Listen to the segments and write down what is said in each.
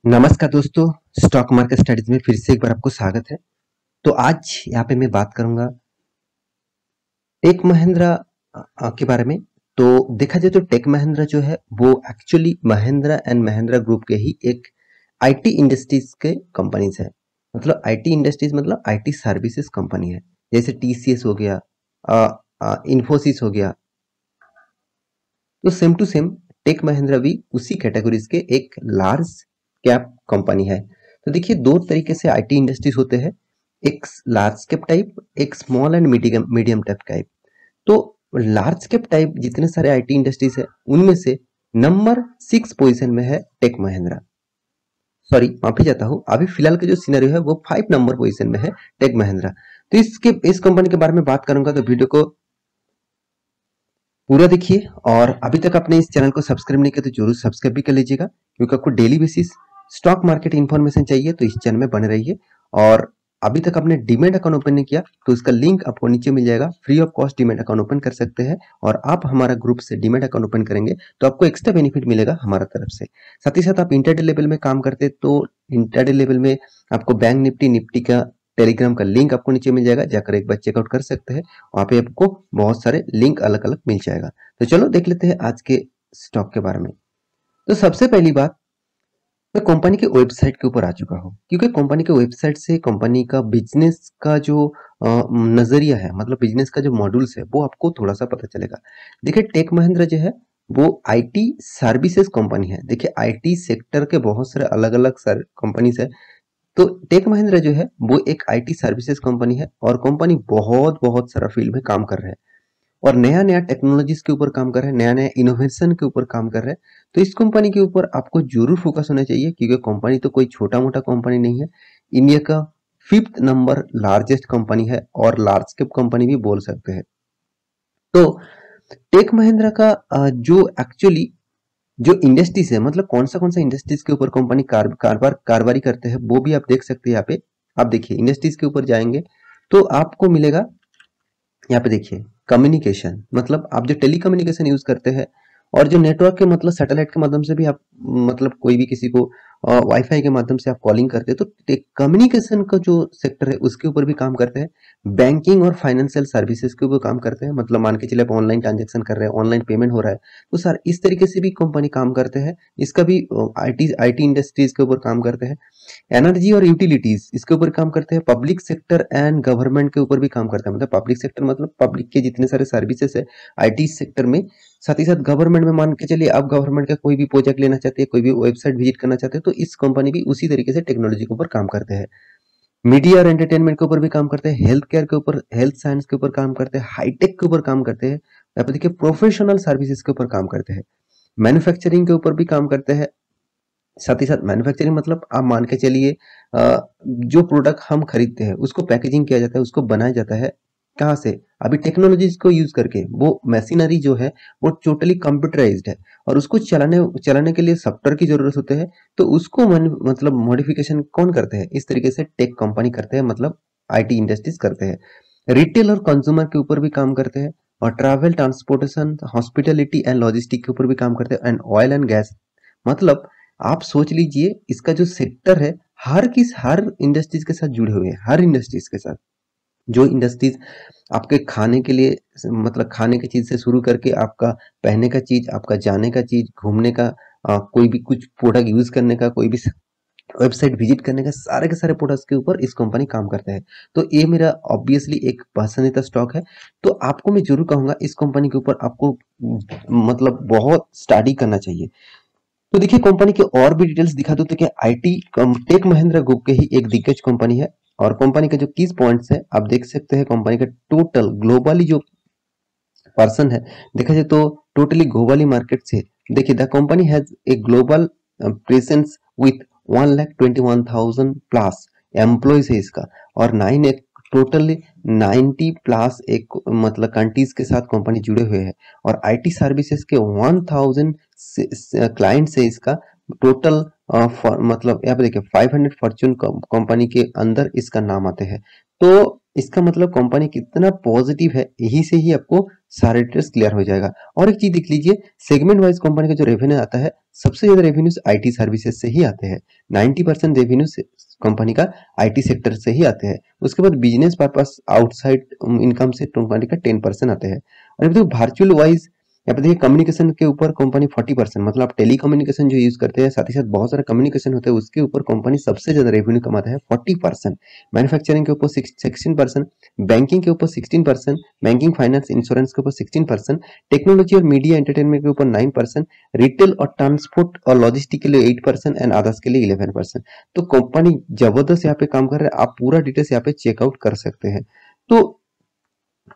नमस्कार दोस्तों, stock market studies में फिर से एक बार आपको स्वागत है। तो आज यहाँ पे मैं बात करूंगा टेक महिंद्रा के बारे में। तो देखा जाए तो टेक महिंद्रा जो है वो actually Mahindra and Mahindra group के ही एक आईटी इंडस्ट्रीज के कंपनीज है। मतलब आईटी इंडस्ट्रीज मतलब आईटी सर्विसेज कंपनी है। जैसे टीसीएस हो गया, इन्फोसिस हो गया, तो same to same Tech Mahindra भी उसी कैटेगरीज के एक लार्ज कैप कंपनी है। तो देखिए, दो तरीके से आईटी इंडस्ट्रीज होते हैं, एक लार्ज कैप टाइप, एक small and medium medium type. तो लार्ज कैप टाइप जितने सारे आईटी इंडस्ट्रीज है उनमें से नंबर 6 पोजीशन में है टेक महिंद्रा। सॉरी, माफी चाहता हूँ, अभी फिलहाल का जो सिनेरियो है वो 5 नंबर पोजीशन में है टेक महिंद्रा। तो इस कंपनी के बारे में बात करूंगा, तो वीडियो को पूरा देखिए। और अभी तक आपने इस चैनल को सब्सक्राइब नहीं किया तो जरूर सब्सक्राइब भी कर लीजिएगा, क्योंकि आपको daily basis stock market information चाहिए तो इस चैनल में बने रहिए। और अभी तक आपने डीमैट अकाउंट ओपन नहीं किया तो उसका लिंक आपको नीचे मिल जाएगा, free of cost demat account open कर सकते हैं। और आप हमारा ग्रुप से डीमैट अकाउंट ओपन करेंगे तो आपको एक्स्ट्रा बेनिफिट मिलेगा हमारा तरफ से। साथ ही साथ आप इंटरडे लेवल में काम करते तो इंटरडे लेवल में आपको बैंक निफ्टी का टेलीग्राम का लिंक आपको नीचे मिल जाएगा, जाकर एक बार चेकआउट कर सकते हैं। वहां पे आपको बहुत सारे लिंक अलग अलग मिल जाएगा। तो चलो देख लेते हैं आज के स्टॉक के बारे में। तो सबसे पहली बात, मैं कंपनी के वेबसाइट के ऊपर आ चुका हूँ, क्योंकि कंपनी के वेबसाइट से कंपनी का बिजनेस का जो नजरिया है, मतलब बिजनेस का जो मॉड्यूल्स है, वो आपको थोड़ा सा पता चलेगा। देखिए, टेक महिंद्रा जो है वो आईटी सर्विसेज कंपनी है। देखिए, आईटी सेक्टर के बहुत सारे अलग अलग कंपनीज है। तो टेक महिंद्रा जो है वो एक आईटी सर्विसेज कंपनी है, और कंपनी बहुत बहुत सारा फील्ड में काम कर रहा है, और नया नया टेक्नोलॉजीज के ऊपर काम कर रहे हैं, नया नया इनोवेशन के ऊपर काम कर रहे हैं। तो इस कंपनी के ऊपर आपको जरूर फोकस होना चाहिए, क्योंकि कंपनी तो कोई छोटा मोटा कंपनी नहीं है। इंडिया का 5th नंबर लार्जेस्ट कंपनी है, और लार्ज कैप कंपनी भी बोल सकते हैं। तो टेक महिंद्रा का जो एक्चुअली जो इंडस्ट्रीज है, मतलब कौन सा इंडस्ट्रीज के ऊपर कंपनी कारबारी करते हैं, वो भी आप देख सकते हैं यहाँ पे। आप देखिए, इंडस्ट्रीज के ऊपर जाएंगे तो आपको मिलेगा यहाँ पे। देखिए, कम्युनिकेशन मतलब आप जो टेली कम्युनिकेशन यूज करते हैं, और जो नेटवर्क के मतलब सैटेलाइट के माध्यम से भी आप मतलब कोई भी किसी को वाईफाई के माध्यम से आप कॉलिंग करते हैं, तो कम्युनिकेशन का जो सेक्टर है उसके ऊपर भी काम करते हैं। बैंकिंग और फाइनेंशियल सर्विसेज के ऊपर काम करते हैं, मतलब मान के चलिए आप ऑनलाइन ट्रांजेक्शन कर रहे हैं, ऑनलाइन पेमेंट हो रहा है, तो सर इस तरीके से भी कंपनी काम करते हैं। इसका भी आईटी इंडस्ट्रीज के ऊपर काम करते हैं। एनर्जी और यूटिलिटीज इसके ऊपर काम करते हैं। पब्लिक सेक्टर एंड गवर्नमेंट के ऊपर भी काम करते हैं, मतलब पब्लिक सेक्टर मतलब पब्लिक के जितने सारे सर्विसेज है आईटी सेक्टर में। साथ ही साथ गवर्नमेंट में मान के चलिए आप गवर्नमेंट का कोई भी प्रोजेक्ट लेना चाहते हैं, कोई भी वेबसाइट विजिट करना चाहते हैं, तो इस कंपनी भी उसी तरीके से टेक्नोलॉजी के ऊपर काम करते हैं। मीडिया और एंटरटेनमेंट के ऊपर भी काम करते हैं, हेल्थ केयर के ऊपर, हेल्थ साइंस के ऊपर काम करते हैं, हाईटेक के ऊपर काम करते हैं, यहाँ पे देखिए प्रोफेशनल सर्विसेज के ऊपर काम करते हैं, मैन्युफैक्चरिंग के ऊपर भी काम करते हैं। साथ ही साथ मैन्युफैक्चरिंग मतलब आप मान के चलिए जो प्रोडक्ट हम खरीदते हैं उसको पैकेजिंग किया जाता है, उसको बनाया जाता है कहाँ से, अभी टेक्नोलॉजीज को यूज करके। वो मशीनरी जो है वो टोटली कंप्यूटराइज्ड है, और उसको चलाने चलाने के लिए सॉफ्टवेयर की जरूरत होते हैं। तो उसको मतलब मॉडिफिकेशन कौन करते हैं, इस तरीके से टेक कंपनी करते हैं, मतलब आईटी इंडस्ट्रीज करते हैं। रिटेल और कंज्यूमर के ऊपर भी काम करते हैं, और travel, transportation, hospitality and logistic के ऊपर भी काम करते हैं, एंड ऑयल एंड गैस। मतलब आप सोच लीजिए, इसका जो सेक्टर है हर इंडस्ट्रीज के साथ जुड़े हुए हैं, हर इंडस्ट्रीज के साथ। जो इंडस्ट्रीज आपके खाने के लिए, मतलब खाने की चीज से शुरू करके आपका पहनने का चीज, आपका जाने का चीज, घूमने का, कोई भी कुछ प्रोडक्ट यूज करने का, कोई भी वेबसाइट विजिट करने का, सारे के सारे प्रोडक्ट्स के ऊपर इस कंपनी काम करता है। तो ये मेरा ऑब्वियसली एक पसंदीदा स्टॉक है। तो आपको मैं जरूर कहूंगा इस कंपनी के ऊपर आपको मतलब बहुत स्टडी करना चाहिए। तो देखिए, कंपनी के और भी डिटेल्स दिखा दो, तो क्या आईटी टेक महिंद्रा ग्रुप के ही एक दिग्गज कंपनी है। और कंपनी के जो की पॉइंट्स है आप देख सकते हैं, कंपनी का टोटल ग्लोबली जो पर्सन है, देखा जाए तो टोटली ग्लोबली मार्केट से, देखिए the company has a global presence with 1,21,000 plus employees है इसका, और 9 एक टोटली 90 प्लस एक मतलब कंट्रीज के साथ कंपनी जुड़े हुए हैं। और आईटी सर्विसेज के 1000 क्लाइंट्स है इसका टोटल। मतलब यहाँ पे देखिए 500 फॉर्च्यून कंपनी के अंदर इसका नाम आते हैं। तो इसका मतलब कंपनी कितना पॉजिटिव है, यही से ही आपको सारे डिटेल्स क्लियर हो जाएगा। और एक चीज देख लीजिए, सेगमेंट वाइज कंपनी का जो रेवेन्यू आता है, सबसे ज्यादा रेवेन्यूज आईटी सर्विसेज से ही आते हैं। 90% रेवेन्यू कंपनी का आईटी सेक्टर से ही आते हैं। उसके बाद बिजनेस पर्पस आउटसाइड इनकम से कंपनी का 10% आते हैं। और अभी तो वर्चुअल वाइज यहाँ पे देखिए, कम्युनिकेशन के ऊपर कंपनी 40%, मतलब आप टेली कम्युनिकेशन जो यूज करते हैं, साथ ही साथ बहुत सारा कम्युनिकेशन होता है, उसके ऊपर कंपनी सबसे ज्यादा रेवेन्यू कमाता है 40%। मैन्युफैक्चरिंग के ऊपर 16%, बैंकिंग के ऊपर 16%, बैंकिंग फाइनेंस इंश्योरेंस के ऊपर 16%, टेक्नोलॉजी और मीडिया एंटरटेनमेंट के ऊपर 9%, रिटेल और ट्रांसपोर्ट और लॉजिस्टिक के लिए 8% एंड अदर्स के लिए 11%। तो कंपनी जबरदस्त यहाँ पे काम कर रहा है, आप पूरा डिटेल्स यहाँ पे चेकआउट कर सकते हैं। तो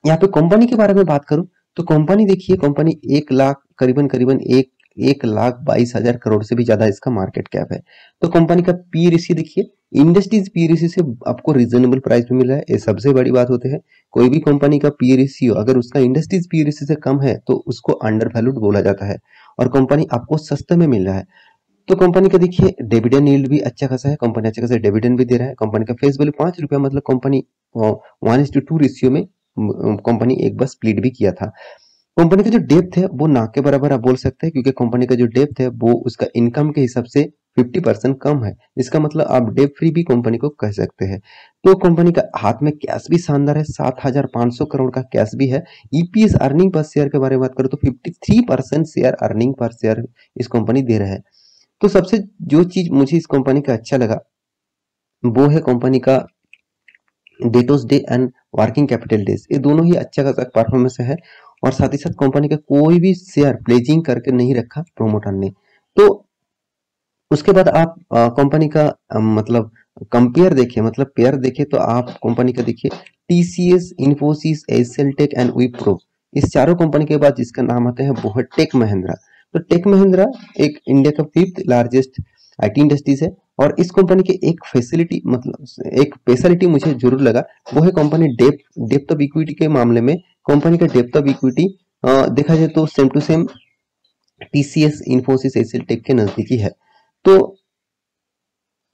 यहाँ पे कंपनी के बारे में बात करूं तो कंपनी देखिए, कंपनी 1 लाख करीबन करीबन 1,22,000 करोड़ से भी ज्यादा इसका मार्केट कैप है। तो कंपनी का पी रेशियो देखिए, इंडस्ट्रीज पी रेशियो से आपको रीजनेबल प्राइस में मिल रहा है, ये सबसे बड़ी बात होती है। कोई भी कंपनी का पी रेशियो अगर उसका इंडस्ट्रीज पी रेशियो से कम है तो उसको अंडर वैल्यूड बोला जाता है, और कंपनी आपको सस्ते में मिल रहा है। तो कंपनी का देखिए डिविडेंड यील्ड भी अच्छा खासा है, कंपनी अच्छा खासा डिविडेंड भी दे रहा है। कंपनी का फेस वैल्यू 5 रुपया, मतलब कंपनी 1:2 रेशियो में कंपनी एक बार स्प्लिट भी किया था। कंपनी का जो डेप्थ है वो ना के बराबर आप बोल सकते हैं, क्योंकि कंपनी का जो डेप्थ है वो उसका इनकम के हिसाब से 50% कम है। इसका मतलब आप डेप फ्री भी कंपनी को कह सकते हैं। तो कंपनी का हाथ में कैश भी शानदार है, 7,500 करोड़ का कैश भी है। ईपीएस अर्निंग पर शेयर के बारे में बात करें तो 53% शेयर अर्निंग पर शेयर इस कंपनी दे रहा है। तो सबसे जो चीज मुझे इस कंपनी का अच्छा लगा वो है कंपनी का debtors day and working capital days, ये दोनों ही अच्छा खासा परफॉर्मेंस है। और साथ ही साथ कंपनी का कोई भी शेयर प्लेजिंग करके नहीं रखा प्रोमोटर ने। तो उसके बाद आप कंपनी का मतलब कंपेयर देखिए, मतलब पेयर देखिए, तो आप कंपनी का देखिए टीसीएस, इन्फोसिस, एसएलटेक एंड विप्रो, इस चारों कंपनी के बाद जिसका नाम आता है वो है टेक महिंद्रा। तो टेक महिंद्रा एक इंडिया का 5th लार्जेस्ट आईटी इंडस्ट्रीज है। और इस कंपनी के एक फैसिलिटी, मतलब एक स्पेशलिटी मुझे जरूर लगा, वो है कंपनी डेप्थ ऑफ इक्विटी के मामले में। कंपनी का डेप्थ ऑफ इक्विटी देखा जाए तो same to same TCS, Infosys, एसएलटेक के नजदीकी है। तो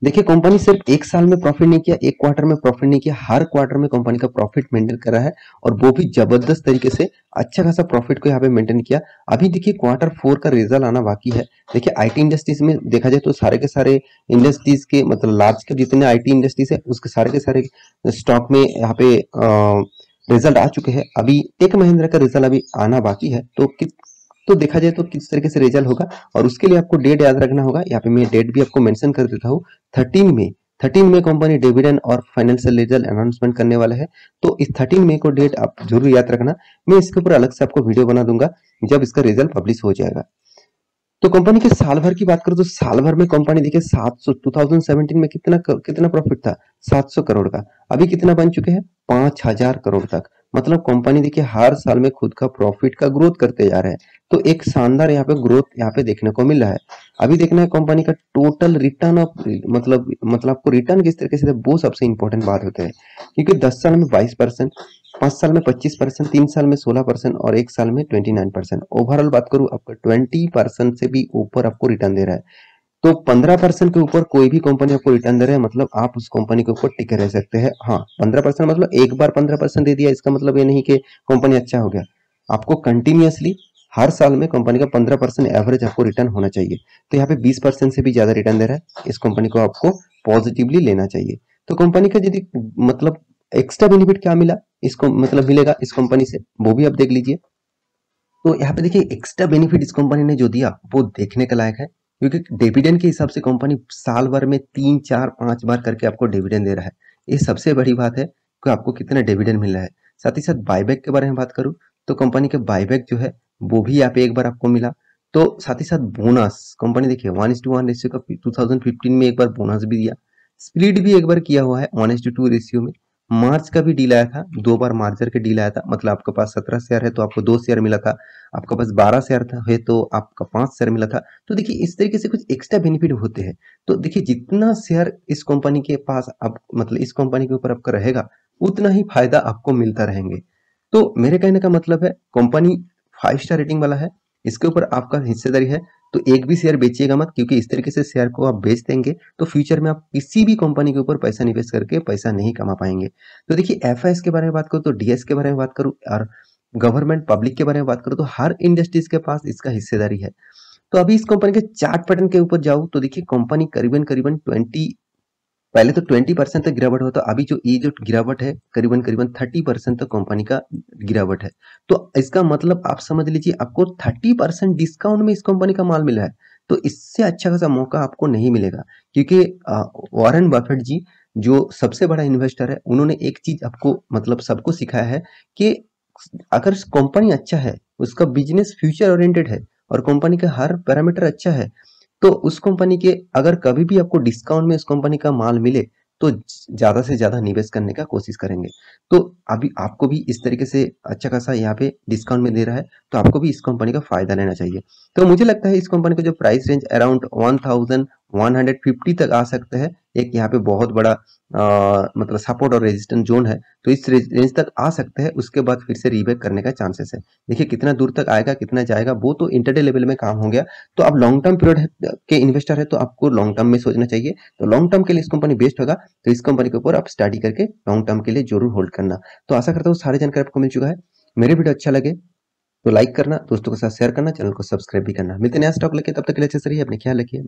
देखिए, कंपनी सिर्फ एक साल में प्रॉफिट नहीं किया, एक क्वार्टर में प्रॉफिट नहीं किया, हर क्वार्टर में कंपनी का प्रॉफिट मेंटेन कर रहा है, और वो भी जबरदस्त तरीके से अच्छा खासा प्रॉफिट को यहाँ पे मेंटेन किया। अभी देखिए Q4 का रिजल्ट आना बाकी है। देखिए आईटी इंडस्ट्रीज में देखा जाए तो सारे के सारे इंडस्ट्रीज के, मतलब लार्ज के जितने आईटी इंडस्ट्रीज है उसके सारे के सारे स्टॉक में यहाँ पे रिजल्ट आ चुके हैं। अभी टेक महिंद्रा का रिजल्ट अभी आना बाकी है। तो देखा जाए तो किस तरीके से रिजल्ट होगा, और उसके लिए आपको डेट याद रखना होगा। यहाँ पे मैं डेट भी आपको मेंशन कर देता हूँ, 13 मई कंपनी डिविडेंड और फाइनेंशियल रिजल्ट अनाउंसमेंट करने वाला है। तो इस 13 मई को डेट आप जरूर याद रखना। मैं इसके ऊपर अलग से आपको वीडियो बना दूंगा जब इसका रिजल्ट पब्लिश हो जाएगा। तो कंपनी के साल भर की बात करूं तो साल भर में कंपनी देखिए 2017 में कितना प्रॉफिट था, 700 करोड़ का। अभी कितना बन चुके हैं, 5,000 करोड़ तक। मतलब कंपनी देखिए हर साल में खुद का प्रॉफिट का ग्रोथ करते जा रहा है। तो एक शानदार यहाँ पे ग्रोथ यहाँ पे देखने को मिल रहा है। अभी देखना है कंपनी का टोटल रिटर्न ऑफ, मतलब आपको रिटर्न किस तरीके से, वो सबसे इंपॉर्टेंट बात होता है। क्योंकि 10 साल में 22%, 5 साल में 25%, 3 साल में 16% और 1 साल में 29%। ओवरऑल बात करूं आपका 20% से भी ऊपर आपको रिटर्न दे रहा है। तो 15% के ऊपर कोई भी कंपनी आपको रिटर्न दे रहा है, मतलब आप उस कंपनी के ऊपर टिके रह सकते हैं। हाँ, 15% मतलब एक बार 15% दे दिया, इसका मतलब ये नहीं कि कंपनी अच्छा हो गया। आपको कंटिन्यूअसली हर साल में कंपनी का 15% एवरेज आपको रिटर्न होना चाहिए। तो यहाँ पे 20% से भी ज्यादा रिटर्न दे रहा है, इस कंपनी को आपको पॉजिटिवली लेना चाहिए। तो कंपनी का यदि मतलब एक्स्ट्रा बेनिफिट क्या मिला इसको, मतलब मिलेगा इस कंपनी से, वो भी आप देख लीजिए। तो यहाँ पे देखिए एक्स्ट्रा बेनिफिट इस कंपनी ने जो दिया वो देखने के लायक है, क्योंकि डिविडेंड के हिसाब से कंपनी साल भर में 3, 4, 5 बार करके आपको डिविडेंड दे रहा है। ये सबसे बड़ी बात है कि आपको कितना डिविडेंड मिल रहा है। साथ ही साथ बायबैक के बारे में बात करूं तो कंपनी के बायबैक जो है वो भी यहाँ पे एक बार आपको मिला। तो साथ ही साथ बोनस, कंपनी देखिए 1:1 रेशियो का 2015 में एक बार बोनस भी दिया। स्प्लिट भी एक बार किया हुआ है 1:2 रेशियो में। मार्च का भी डील आया था, 2 बार मार्जर के डील आया था, मतलब आपके पास 17 शेयर है तो आपको 2 शेयर मिला था, आपके पास 12 शेयर था है तो आपका 5 शेयर मिला था। तो देखिए इस तरीके से कुछ एक्स्ट्रा बेनिफिट होते हैं। तो देखिए जितना शेयर इस कंपनी के पास आप, मतलब इस कंपनी के ऊपर आपका रहेगा, उतना ही फायदा आपको मिलता रहेंगे। तो मेरे कहने का मतलब है कंपनी 5 स्टार रेटिंग वाला है, इसके ऊपर आपका हिस्सेदारी है, तो एक भी शेयर बेचिएगा मत, क्योंकि इस तरीके से शेयर को आप बेच देंगे तो फ्यूचर में आप किसी भी कंपनी के ऊपर पैसा निवेश करके पैसा नहीं कमा पाएंगे। तो देखिए एफआईएस के बारे में बात करूँ तो डीएस के बारे में बात करूँ और गवर्नमेंट पब्लिक के बारे में बात करूँ तो हर इंडस्ट्रीज के पास इसका हिस्सेदारी है। तो अभी इस कंपनी के चार्ट पैटर्न के ऊपर जाऊँ तो देखिए कंपनी करीबन करीबन 20, पहले तो 20% तक गिरावट होता, अभी जो ये जो गिरावट है करीबन करीबन 30% तक कंपनी का गिरावट है। तो इसका मतलब आप समझ लीजिए आपको 30% डिस्काउंट में इस कंपनी का माल मिला है। तो इससे अच्छा खासा मौका आपको नहीं मिलेगा, क्योंकि वॉरेन बफेट जी जो सबसे बड़ा इन्वेस्टर है, उन्होंने एक चीज आपको मतलब सबको सिखाया है कि अगर कंपनी अच्छा है, उसका बिजनेस फ्यूचर ओरिएंटेड है और कंपनी का हर पैरामीटर अच्छा है, तो उस कंपनी के अगर कभी भी आपको डिस्काउंट में उस कंपनी का माल मिले तो ज्यादा से ज्यादा निवेश करने का कोशिश करेंगे। तो अभी आपको भी इस तरीके से अच्छा खासा यहाँ पे डिस्काउंट में दे रहा है, तो आपको भी इस कंपनी का फायदा लेना चाहिए। तो मुझे लगता है इस कंपनी का जो प्राइस रेंज अराउंड 1150 तक आ सकता है। एक यहाँ पे बहुत बड़ा मतलब सपोर्ट और रेजिस्टेंस जोन है, तो इस रेंज तक आ सकता है, उसके बाद फिर से रीबैक करने का चांसेस है। देखिए कितना दूर तक आएगा कितना जाएगा वो तो इंटरडे लेवल में काम हो गया। तो आप लॉन्ग टर्म पीरियड के इन्वेस्टर है तो आपको लॉन्ग टर्म में सोचना चाहिए। तो लॉन्ग टर्म के लिए इस कंपनी बेस्ट होगा, तो इस कंपनी के ऊपर आप स्टडी करके लॉन्ग टर्म के लिए जरूर होल्ड करना। तो आशा करता हूँ सारी जानकारी आपको मिल चुका है। मेरे वीडियो अच्छा लगे तो लाइक करना, दोस्तों के साथ शेयर करना, चैनल को सब्सक्राइब भी करना। मिलते हैं नया स्टॉक लेके, तब तक के लिए अच्छे से रहिए, अपने ख्याल रखिए।